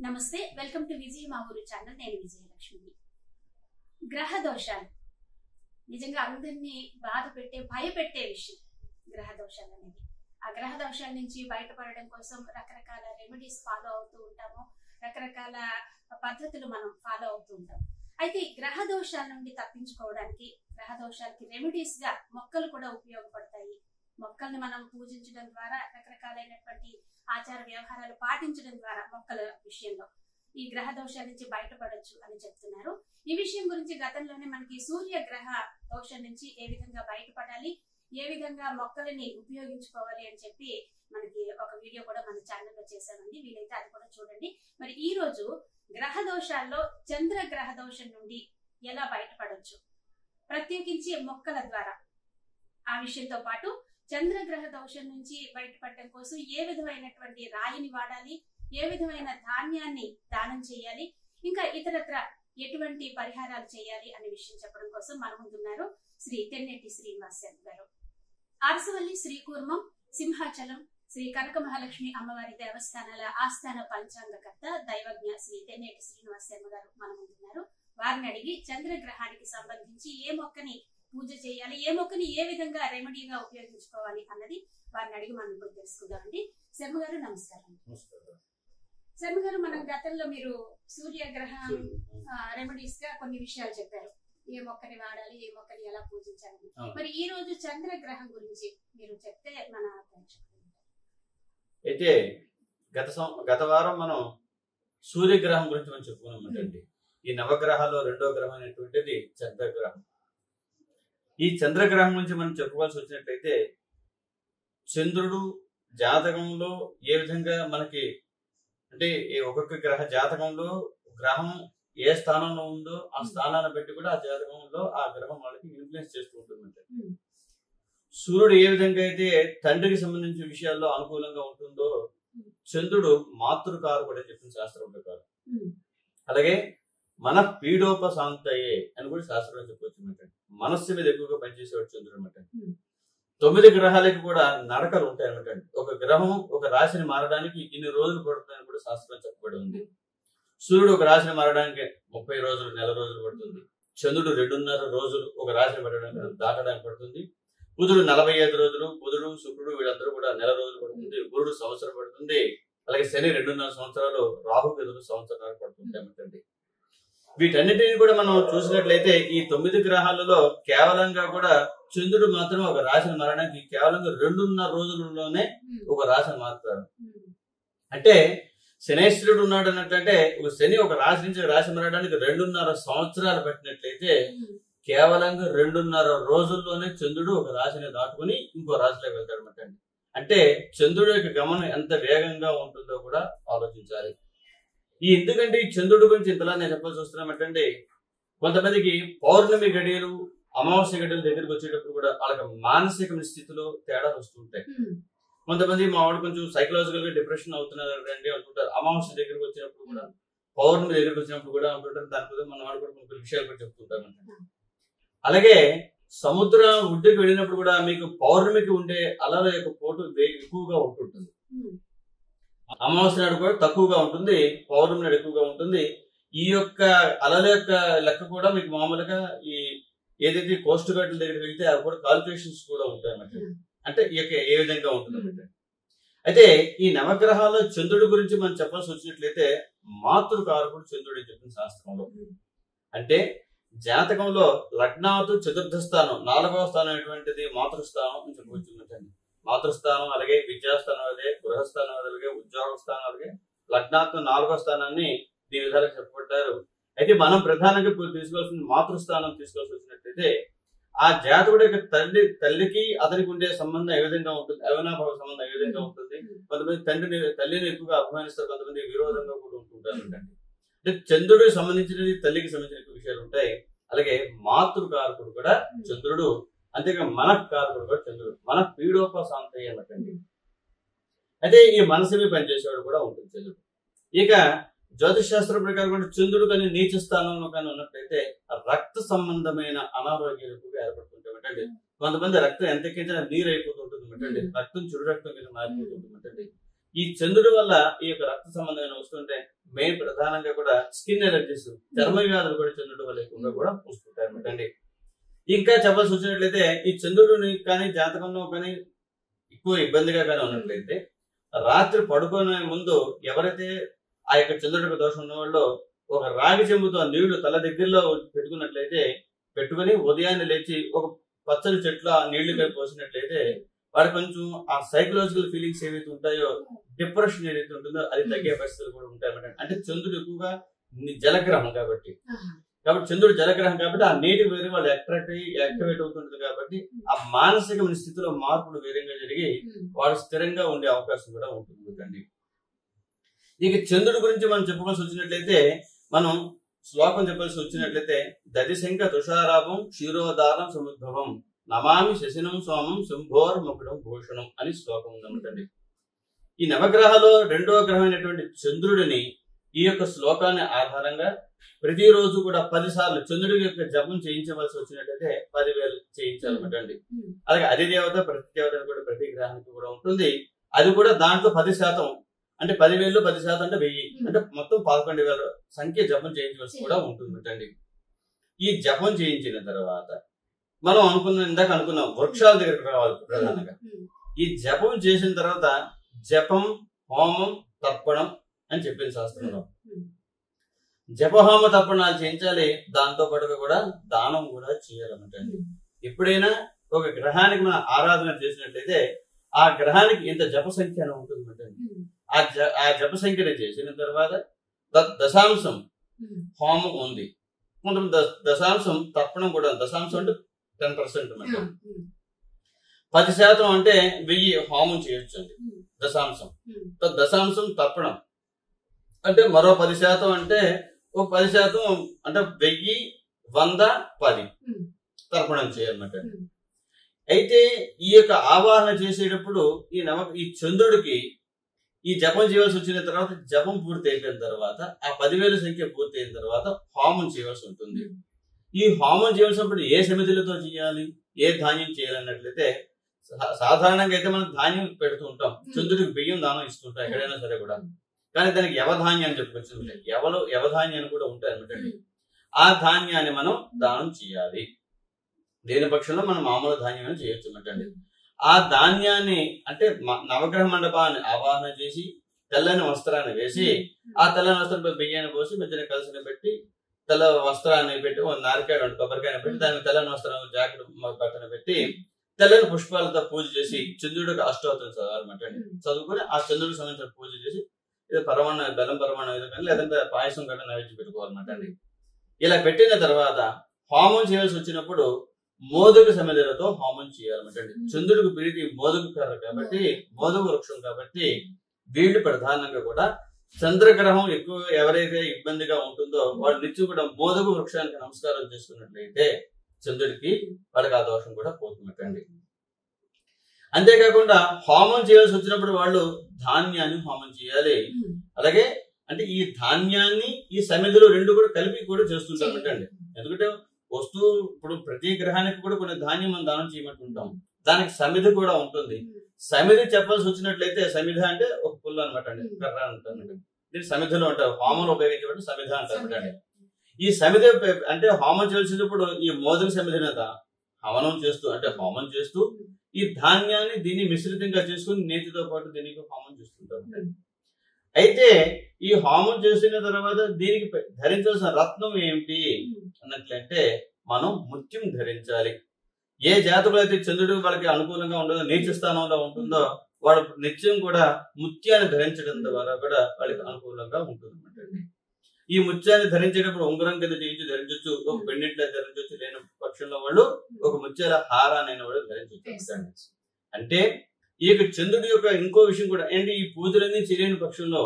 నమస్తే, welcome to విజయ మా ఊరు ఛానల్. నేను విజయలక్ష్మి. గ్రహ దోషాలు నిజంగా అందరినీ బాధ పెట్టే భయపెట్టే విషయం గ్రహ దోషాలు అనేది. ఆ గ్రహ దోషాల నుంచి బయటపడడం కోసం రకరకాల రెమెడీస్ ఫాలో అవుతూ ఉంటాము, రకరకాల పద్ధతులు మనం ఫాలో అవుతూ ఉంటాం. అయితే గ్రహ దోషాల నుండి తప్పించుకోవడానికి గ్రహ దోషాలకి రెమెడీస్ గా మొక్కలు కూడా ఉపయోగపడతాయి. మొక్కల్ని మనం పూజించడం ద్వారా, రకరకాలైనటువంటి ఆచార వ్యవహారాలు పాటించడం ద్వారా మొక్కల విషయంలో ఈ గ్రహ దోషాల నుంచి బయటపడొచ్చు అని చెప్తున్నారు. ఈ విషయం గురించి గతంలోనే మనకి సూర్య గ్రహ దోషం నుంచి ఏ విధంగా బయటపడాలి, ఏ విధంగా మొక్కలని ఉపయోగించుకోవాలి అని చెప్పి మనకి ఒక వీడియో కూడా మన ఛానల్లో చేశామండి. వీలైతే అది కూడా చూడండి. మరి ఈ రోజు గ్రహ దోషాల్లో చంద్ర గ్రహ దోషం నుండి ఎలా బయటపడొచ్చు, ప్రత్యేకించి మొక్కల ద్వారా, ఆ విషయంతో పాటు చంద్రగ్రహ దోషం నుంచి బయటపడటం కోసం ఏ విధమైనటువంటి రాయిని వాడాలి, ఏ విధమైన ధాన్యాన్ని దానం చేయాలి, ఇంకా ఇతరత్ర ఎటువంటి పరిహారాలు చేయాలి అనే విషయం చెప్పడం కోసం మన ముందున్నారు శ్రీ తెన్నేటి శ్రీనివాస్ శర్మ గారు. అరసవల్లి, శ్రీకూర్మం, సింహాచలం శ్రీ కనక మహాలక్ష్మి అమ్మవారి దేవస్థానాల ఆస్థాన పంచాంగకర్త దైవజ్ఞ శ్రీ తెన్నేటి శ్రీనివాస్ శర్మ గారు మన ముందున్నారు. వారిని అడిగి చంద్రగ్రహానికి సంబంధించి ఏ మొక్కని పూజ చేయాలి, ఏ మొక్కని ఏ విధంగా రెమెడీగా ఉపయోగించుకోవాలి అన్నది వారిని అడిగి మనం ఇప్పుడు తెలుసుకుందామండి. శర్మ గారు నమస్కారం. శర్మ గారు, మనం గతంలో మీరు సూర్యగ్రహం రెమెడీస్ గా కొన్ని విషయాలు చెప్పారు, ఏ మొక్కని వాడాలి, ఏ మొక్కని ఎలా పూజించాలి. మరి ఈ రోజు చంద్రగ్రహం గురించి మీరు చెప్తే మన అయితే గత వారం మనం సూర్యగ్రహం గురించి మనం చెప్పుకున్నామంటండి. ఈ నవగ్రహాల్లో రెండో గ్రహం అనేటువంటిది చంద్రగ్రహం. ఈ చంద్రగ్రహం గురించి మనం చెప్పుకోవాల్సి వచ్చినట్లయితే, చంద్రుడు జాతకంలో ఏ విధంగా మనకి అంటే ఒక్కొక్క గ్రహ జాతకంలో గ్రహం ఏ స్థానంలో ఉందో ఆ స్థానాన్ని బట్టి కూడా ఆ జాతకంలో ఆ గ్రహం వాళ్ళకి ఇన్ఫ్లుయెన్స్ చేస్తూ ఉంటుందంటే, సూర్యుడు ఏ విధంగా అయితే తండ్రికి సంబంధించిన విషయాల్లో అనుకూలంగా ఉంటుందో, చంద్రుడు మాతృకారకుడు అని చెప్పిన శాస్త్రం ప్రకారం. అలాగే మన పీడోపశాంతయే అని కూడా శాస్త్రంలో చెప్పవచ్చు అనమాట. మనస్సు మీద ఎక్కువగా పనిచేసేవాడు చంద్రుడు అనమాట. 9 గ్రహాలకి కూడా నడకలు ఉంటాయి అనమాట. ఒక గ్రహం ఒక రాశిని మారడానికి ఇన్ని రోజులు పడుతుందని కూడా శాస్త్రం చెప్పబడి ఉంది. సూర్యుడు ఒక రాశిని మారడానికి 30 రోజులు, నెల రోజులు పడుతుంది. చంద్రుడు 2.5 రోజులు ఒక రాశిని దాటడానికి పడుతుంది. బుధుడు 45 రోజులు, బుధుడు శుక్రుడు వీళ్ళందరూ కూడా నెల రోజులు పడుతుంది. గురుడు సంవత్సరం పడుతుంది. అలాగే శని 2.5 సంవత్సరాలు, రాహు కేతులు సంవత్సరాలు పడుతుంది అన్నమాట. వీటన్నిటిని కూడా మనం చూసినట్లయితే ఈ 9 గ్రహాలలో కేవలంగా కూడా చంద్రుడు మాత్రం ఒక రాశిని మారడానికి కేవలంగా 2.5 రోజులలోనే ఒక రాశిని మారుతారు. అంటే శనేశ్వరుడు ఉన్నాడు అన్నట్లంటే ఒక శని ఒక రాశి నుంచి రాశి మారడానికి 2.5 సంవత్సరాలు పట్టినట్లయితే కేవలంగా 2.5 రోజుల్లోనే చంద్రుడు ఒక రాశిని దాటుకుని ఇంకో రాశిలోకి వెళ్తాడు అనమాట. అంటే చంద్రుడు యొక్క గమనం ఎంత వేగంగా ఉంటుందో కూడా ఆలోచించాలి. ఎందుకంటే ఈ చంద్రుడి గురించి ఇంతలా నేను చెప్పాల్సి వస్తున్నామంటే, కొంతమందికి పౌర్ణమి గడియలు, అమావాస్య గడియలు దగ్గరికి వచ్చేటప్పుడు కూడా వాళ్ళకి మానసిక స్థితిలో తేడాలు వస్తుంటాయి. కొంతమంది మా వాడు కొంచెం సైకలాజికల్ గా డిప్రెషన్ అవుతున్నారు అండి అనుకుంటారు. అమావాస్య దగ్గరికి వచ్చినప్పుడు కూడా, పౌర్ణమి దగ్గరికి వచ్చినప్పుడు కూడా అనుకుంటారు. దానికోసం మన వాడు కూడా కొన్ని విషయాలు కూడా చెప్తుంటారు. అలాగే సముద్రం ఒడ్డుకి వెళ్ళినప్పుడు కూడా మీకు పౌర్ణమికి ఉండే అలల యొక్క పోటు ఎక్కువగా ఉంటుంటుంది. అమావాస్య నాడు కూడా తక్కువగా ఉంటుంది, పౌర్ణమి నాడు ఎక్కువగా ఉంటుంది. ఈ యొక్క అలల యొక్క లెక్క కూడా మీకు మామూలుగా ఈ ఏదైతే కోస్ట్ గార్డుల దగ్గరికి వెళ్తే అవి కూడా కాల్కులేషన్స్ కూడా ఉంటాయి అన్నమాట. అంటే ఈ యొక్క ఏ విధంగా ఉంటుంది అన్నమాట. అయితే ఈ నవగ్రహాల్లో చంద్రుడి గురించి మనం చెప్పాల్సి వచ్చినట్లయితే, మాతృకారకుడు చంద్రుడు అని చెప్పిన శాస్త్రంలో. అంటే జాతకంలో లగ్నాతు చతుర్థ స్థానం, 4వ స్థానం అనేటువంటిది మాతృస్థానం అని చెప్పవచ్చు. మాతృస్థానం, అలాగే విద్యాస్థానం, అలాగే గృహస్థానం, అలాగే ఉద్యోగ స్థానం, అలాగే లగ్నాత్మ 4వ స్థానాన్ని దీని విధాలుగా చెప్పబడ్డారు. అయితే మనం ప్రధానంగా తీసుకోవాల్సిన మాతృస్థానం తీసుకోవాల్సి వచ్చినట్లయితే, ఆ జాతకుడు యొక్క తల్లికి అతనికి ఉండే సంబంధం ఏ విధంగా ఉంటుంది, అవినాభావ సంబంధం ఏ విధంగా ఉంటుంది. కొంతమంది తల్లిని ఎక్కువగా అభిమానిస్తారు, కొంతమంది విరోధంగా కూడా ఉంటుంటారు. అంటే చంద్రుడికి సంబంధించినది, తల్లికి సంబంధించిన విషయాలు ఉంటాయి. అలాగే మాతృకారకుడు కూడా చంద్రుడు, అంతేగా మనఃకారకుడు కూడా చంద్రుడు. మన పీడోపశాంతయ్య అన్నట్టండి. అయితే ఈ మనసు మీద పనిచేసేవాడు కూడా ఉంటుంది చంద్రుడు. ఇక జ్యోతిష్ శాస్త్రం ప్రకారం కూడా చంద్రుడు కానీ నీచ స్థానంలో కానీ ఉన్నట్లయితే రక్త సంబంధమైన అనారోగ్యాలు ఎక్కువగా ఏర్పడుతుంటాయి. కొంతమంది రక్తం ఎంత ఎక్కించినా నీరు అయిపోతుంటుంది, రక్తం చుడు రక్తం కింద మారిపోతుంటుంది. ఈ చంద్రుడి వల్ల ఈ యొక్క రక్త సంబంధమైన వస్తుంటే మెయిన్ ప్రధానంగా కూడా స్కిన్ ఎలర్జీస్, చర్మ వ్యాధులు కూడా చంద్రుడి వల్ల ఎక్కువగా కూడా పూస్తుంటాయి అనమాట అండి. ఇంకా చెప్పాల్సి వచ్చినట్లయితే ఈ చంద్రుడిని కానీ జాతకంలో కానీ ఎక్కువ ఇబ్బందిగా కానీ ఉన్నట్లయితే రాత్రి పడుకునే ముందు ఎవరైతే ఆ యొక్క చంద్రుడికి దోషం ఉన్న వాళ్ళు ఒక రాగి చెంబుతో నీళ్లు తల దగ్గరలో పెట్టుకున్నట్లయితే పెట్టుకుని ఉదయాన్నే లేచి ఒక పచ్చని చెట్ల నీళ్లు కలిపి పోసినట్లయితే వాడు కొంచెం ఆ సైకలాజికల్ ఫీలింగ్స్ ఏవైతే ఉంటాయో, డిప్రెషన్ ఏదైతే ఉంటుందో అది తగ్గే పరిస్థితులు కూడా ఉంటాయి అన్నమాట. అంటే చంద్రుడు ఎక్కువగా జలగ్రహం కాబట్టి చంద్రుడు జలగ్రహం కాబట్టి ఆ నీటి వేరే వాళ్ళు యాక్టివేట్ అవుతుంటుంది కాబట్టి ఆ మానసిక స్థితిలో మార్పులు వేరేగా జరిగి వాడు స్థిరంగా ఉండే అవకాశం కూడా ఉంటుంది. ఇక చంద్రుడి గురించి మనం చెప్పుకోవాల్సి వచ్చినట్లయితే, మనం శ్లోకం చెప్పాల్సి వచ్చినట్లయితే దదిశంక తుషారాభం క్షీరోదారం సముద్భవం నమామి శశినం సోమం శంభోర్ముఖుడం భూషణం అని శ్లోకం ఉందన్నమాట. ఈ నవగ్రహాలో రెండవ గ్రహమైనటువంటి చంద్రుడిని ఈ యొక్క శ్లోకాన్ని ఆధారంగా ప్రతిరోజు కూడా 10 సార్లు చంద్రుడి యొక్క జపం చేయించవలసి వచ్చినట్లయితే 10,000 చేయించాలన్నమాట అండి. అలాగే అధిదేవత ప్రతిదేవత కూడా ప్రతి గ్రహానికి కూడా ఉంటుంది. అది కూడా దాంట్లో 10%, అంటే 10,000 10% అంటే 1000, అంటే మొత్తం 11,000 సంఖ్య జపం చేయించవలసి కూడా ఉంటుందండి. ఈ జపం చేయించిన తర్వాత మనం ఇందాక అనుకున్నాం వృక్షాల దగ్గరకు రావాలి ప్రధానంగా. ఈ జపం చేసిన తర్వాత జపం, హోమం, తర్పణం అని చెప్పింది శాస్త్రంలో. జపహోమ తర్పణాలు చేయించాలి. దాంతో పాటుగా కూడా దానం కూడా చేయాలన్నమాట అండి. ఎప్పుడైనా ఒక గ్రహానికి మనం ఆరాధన చేసినట్లయితే ఆ గ్రహానికి ఇంత జప సంఖ్య అని ఉంటుందన్నమాట. ఆ జప సంఖ్యను చేసిన తర్వాత దశాంశం హోమం ఉంది, దశాంశం తర్పణం కూడా. దశాంశం అంటే 10% అన్నమాట. 10% అంటే 1000 హోమం చేయొచ్చు అండి. దశాంశం దశాంశం తర్పణం అంటే మరో 10% అంటే ఒక 10% అంటే 1000, 100, 10 తర్పణం చేయాలన్నమాట. అయితే ఈ యొక్క ఆవాహన చేసేటప్పుడు ఈ చంద్రుడికి ఈ జపం చేయవలసి వచ్చిన తర్వాత జపం పూర్తి అయిపోయిన తర్వాత ఆ 10,000 సంఖ్య పూర్తి అయిన తర్వాత హోమం చేయవలసి ఉంటుంది. ఈ హోమం చేయవలసినప్పుడు ఏ సమితులతో చేయాలి, ఏ ధాన్యం చేయాలన్నట్లయితే సాధారణంగా అయితే మనం ధాన్యం పెడుతూ ఉంటాం, చంద్రుడికి బియ్యం దానం ఇస్తుంటాం ఎక్కడైనా సరే కూడా. కానీ దానికి యవధాన్యం అని చెప్పుకొచ్చింది. యవధాన్యాన్ని కూడా ఉంటాయి అనమాట. ఆ ధాన్యాన్ని మనం దానం చేయాలి. దేని పక్షంలో మనం మామూలు ధాన్యాన్ని చేయొచ్చు అన్నమాట. ఆ ధాన్యాన్ని అంటే నవగ్రహ మండపాన్ని ఆవాహన చేసి తెల్లని వస్త్రాన్ని వేసి ఆ తెల్లని వస్త్రంపై బియ్యాన్ని పోసి మధ్యన కలిసిన పెట్టి తెల్ల వస్త్రాన్ని పెట్టి నారికాయ కొబ్బరికాయని పెట్టి దాన్ని తెల్లని వస్త్రం జాకెట్ బట్టను పెట్టి తెల్లని పుష్పాలతో పూజ చేసి చంద్రుడికి అష్టోత్తరం చదవాలన్నమాట. చదువుకుని ఆ చంద్రుడికి సంబంధించిన పూజ చేసి పరమాణ బెల్లం పరమాణ కానీ లేదంటే పాయసం కంటే నైవేద్యం పెట్టుకోవాలన్నమాట అండి. ఇలా పెట్టిన తర్వాత హోమం చేయాల్సి వచ్చినప్పుడు మోదక సమిధులతో హోమం చేయాలన్నమాట అండి. చంద్రుడికి ప్రీతి మోదక కర్ర కాబట్టి, మోదక వృక్షం కాబట్టి వీళ్ళు ప్రధానంగా కూడా చంద్రగ్రహం ఎక్కువ ఎవరైతే ఇబ్బందిగా ఉంటుందో వాళ్ళు నిత్యం కూడా మోదక వృక్షానికి నమస్కారం చేసుకున్నట్లయితే చంద్రుడికి వాళ్ళకి ఆ దోషం కూడా పోతున్నట్టండి. అంతేకాకుండా హోమం చేయాల్సి వచ్చినప్పుడు వాళ్ళు ధాన్యాన్ని హోమం చేయాలి. అలాగే అంటే ఈ ధాన్యాన్ని ఈ సమిధులు రెండు కూడా కలిపి కూడా చేస్తుంటారు అండి. ఎందుకంటే వస్తువు ఇప్పుడు ప్రతి గ్రహానికి కూడా కొన్ని ధాన్యం మనం దానం చేయమంటుంటాం. దానికి సమిధి కూడా ఉంటుంది. సమిధి చెప్పాల్సి వచ్చినట్లయితే సమిధ అంటే ఒక పుల్ల అనమాట అండి, కర్ర అంటారు. దీన్ని సమిధులు అంటారు. హోమంలో ఉపయోగించబట్టి సమిధ అంటారు అండి. ఈ సమిధి అంటే హోమం చేసేటప్పుడు ఈ మోదక సమిధిని హవనం చేస్తూ అంటే హోమం చేస్తూ ఈ ధాన్యాన్ని దీన్ని మిశ్రితంగా చేసుకుని నేతితో పాటు దీనికి హోమం చేస్తుంటారు. అయితే ఈ హోమం చేసిన తర్వాత దీనికి ధరించాల్సిన రత్నం ఏమిటి అన్నట్లంటే మనం ముత్యం ధరించాలి. ఏ జాతకులు అయితే చంద్రుడు వాళ్ళకి అనుకూలంగా ఉండదో, నీచ స్థానంలో ఉంటుందో వాడు నిత్యం కూడా ముత్యాన్ని ధరించడం ద్వారా కూడా వాళ్ళకి అనుకూలంగా ఉంటుంది అన్నమాట. ఈ ముత్యాన్ని ధరించేటప్పుడు ఉంగరం కింద చేయించి ధరించవచ్చు, ఒక పెండెంట్లా ధరించవచ్చు, లేని పక్షంలో వాళ్ళు ఒక ముత్యాల హారాన్ని కూడా ధరించవచ్చు. అంటే ఈ యొక్క చంద్రుడి యొక్క ఇంకో విషయం కూడా ఏంటి, ఈ పూజలన్నీ చేయలేని పక్షంలో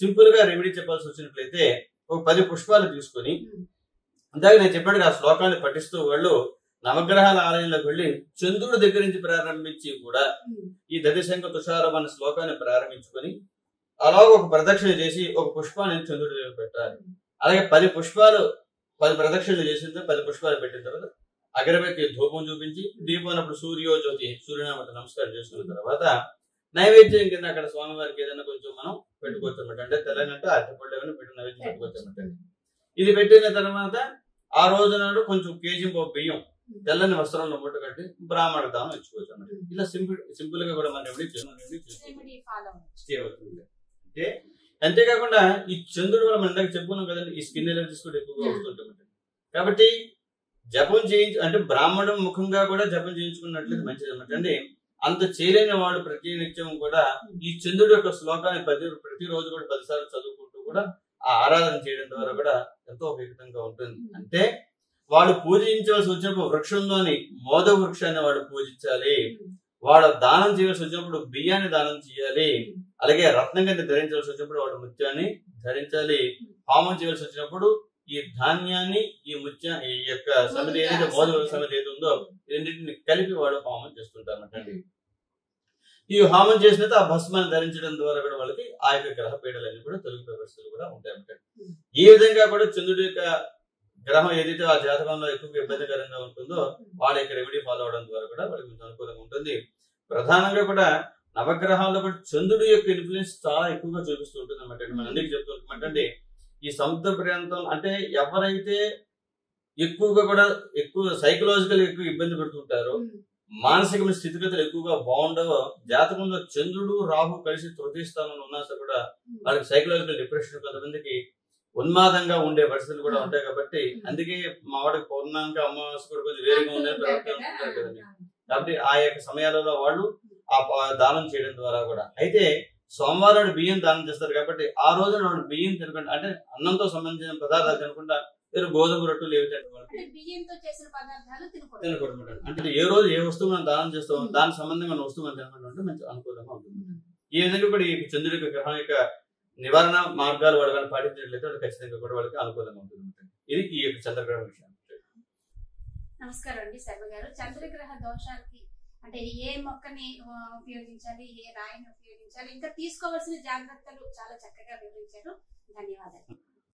సింపుల్ గా రెమెడీ చెప్పాల్సి వచ్చినట్లయితే ఒక 10 పుష్పాలు తీసుకొని అందాక నేను చెప్పాడు ఆ శ్లోకాన్ని పఠిస్తూ వాళ్ళు నవగ్రహాల ఆలయంలోకి వెళ్ళి చంద్రుడి దగ్గర నుంచి ప్రారంభించి కూడా ఈ దదిశంక తుషారం అనే శ్లోకాన్ని ప్రారంభించుకొని అలాగే ఒక ప్రదక్షిణ చేసి ఒక పుష్పాన్ని చంద్రుడి దగ్గర పెట్టాలి. అలాగే 10 ప్రదక్షిణలు చేసిన 10 పుష్పాలు పెట్టిన తర్వాత అగరబత్తి ధూపం చూపించి దీపం అప్పుడు సూర్యోజ్యోతి సూర్యనామత నమస్కారం చేసుకున్న తర్వాత నైవేద్యం కింద అక్కడ స్వామివారికి ఏదైనా కొంచెం మనం పెట్టుకోవచ్చు అనమాట. అంటే తెలంగాణ అరటిపళ్ళు ఏమైనా పెట్టి నైవేద్యం పెట్టుకోవచ్చు అనమాట. ఇది పెట్టిన తర్వాత ఆ రోజు నాడు కొంచెం కేజీ బియ్యం తెల్లని వస్త్రంలో మూట కట్టి బ్రాహ్మణ దానం ఇచ్చుకోవచ్చు అనమాట. ఇలా సింపుల్ గా కూడా మనం చేయవచ్చు. అంటే అంతేకాకుండా ఈ చంద్రుడు వల్ల మనం ఇందాక చెప్పుకున్నాం కదండి, ఈ స్కిన్ ఎలర్జీస్ కూడా ఎక్కువగా వస్తుంటాయి. కాబట్టి జపం అంటే బ్రాహ్మణం ముఖంగా కూడా జపం చేయించుకున్నట్లయితే మంచిది అనమాట. అంటే అంత చేయలేని వాడు ప్రతి నిత్యం కూడా ఈ చంద్రుడు యొక్క శ్లోకాన్ని ప్రతిరోజు కూడా 10 సార్లు చదువుకుంటూ కూడా ఆ ఆరాధన చేయడం ద్వారా కూడా ఎంతో ఉపయుక్తంగా ఉంటుంది. అంటే వాడు పూజించవలసి వచ్చినప్పుడు వృక్షంలోని మోద వృక్షాన్ని వాడు పూజించాలి, వాడు దానం చేయవలసి వచ్చినప్పుడు బియ్యాన్ని దానం చేయాలి, అలాగే రత్నంగా ధరించవలసి వచ్చినప్పుడు వాడు ముత్యాన్ని ధరించాలి, హోమం చేయవలసి వచ్చినప్పుడు ఈ ధాన్యాన్ని ఈ యొక్క సమితి ఏదైతే మోద సమితి ఏది ఉందో రెండింటిని కలిపి వాడు హోమం చేస్తుంటారన్నమాట. ఈ హోమం చేసిన ఆ భస్మాన్ని ధరించడం ద్వారా కూడా వాళ్ళకి ఆ యొక్క గ్రహ పీడలన్నీ కూడా తొలగిపోయే పరిస్థితులు కూడా ఉంటాయన్నమాట. ఈ విధంగా కూడా చంద్రుడి యొక్క గ్రహం ఏదైతే ఆ జాతకంలో ఎక్కువ ఇబ్బందికరంగా ఉంటుందో వాళ్ళ యొక్క రెమెడీ ఫాలో అవడం ద్వారా కూడా వాళ్ళకి కొంచెం అనుకూలంగా ఉంటుంది. ప్రధానంగా కూడా నవగ్రహాల్లో కూడా చంద్రుడి యొక్క ఇన్ఫ్లుయెన్స్ చాలా ఎక్కువగా చూపిస్తూ ఉంటుంది అన్నమాట. మనం అందుకే చెప్తుంటామంటే ఈ సముద్ర ప్రాంతం అంటే ఎవరైతే ఎక్కువగా కూడా ఎక్కువ సైకలాజికల్ ఎక్కువ ఇబ్బంది పెడుతుంటారో, మానసిక స్థితిగతులు ఎక్కువగా బాగుండవో, జాతకంలో చంద్రుడు రాహు కలిసి తృతీయ స్థానంలో ఉన్నా కూడా వాళ్ళకి సైకలాజికల్ డిప్రెషన్, కొంతమందికి ఉన్మాదంగా ఉండే పరిస్థితులు కూడా ఉంటాయి. కాబట్టి అందుకే మా వాడికి పౌర్ణాంక అమావాస్య కూడా కొంచెం వేరుగా ఉండే ప్రవర్తన కదండి. కాబట్టి ఆ యొక్క సమయాలలో వాళ్ళు ఆ దానం చేయడం ద్వారా కూడా అయితే సోమవారం బియ్యం దానం చేస్తారు. కాబట్టి ఆ రోజున వాళ్ళు బియ్యం తినకుండా అంటే అన్నంతో సంబంధించిన పదార్థాలు తినకుండా వేరే గోధుమ రొట్టెలు ఏవి తినకూడదు. అంటే ఏ రోజు ఏ వస్తువు మనం దానం చేస్తామో దానికి సంబంధంగా వస్తువు మనం తినకుండా మంచి అనుకూలంగా ఉంటుంది. ఈ విధంగా కూడా ఈ చంద్రుడి యొక్క గ్రహం యొక్క నివారణ మార్గాలు వాళ్ళు పాటించినట్లయితే వాళ్ళకి ఖచ్చితంగా కూడా వాళ్ళకి అనుకూలంగా ఉంటుంది. ఇది ఈ యొక్క చంద్రగ్రహం విషయం. నమస్కారం అండి శర్మ గారు. చంద్రగ్రహ దోషాలకి అంటే ఏ మొక్కని ఉపయోగించాలి, ఏ రాయిని ఉపయోగించాలి, ఇంకా తీసుకోవాల్సిన జాగ్రత్తలు చాలా చక్కగా వివరించారు. ధన్యవాదాలు.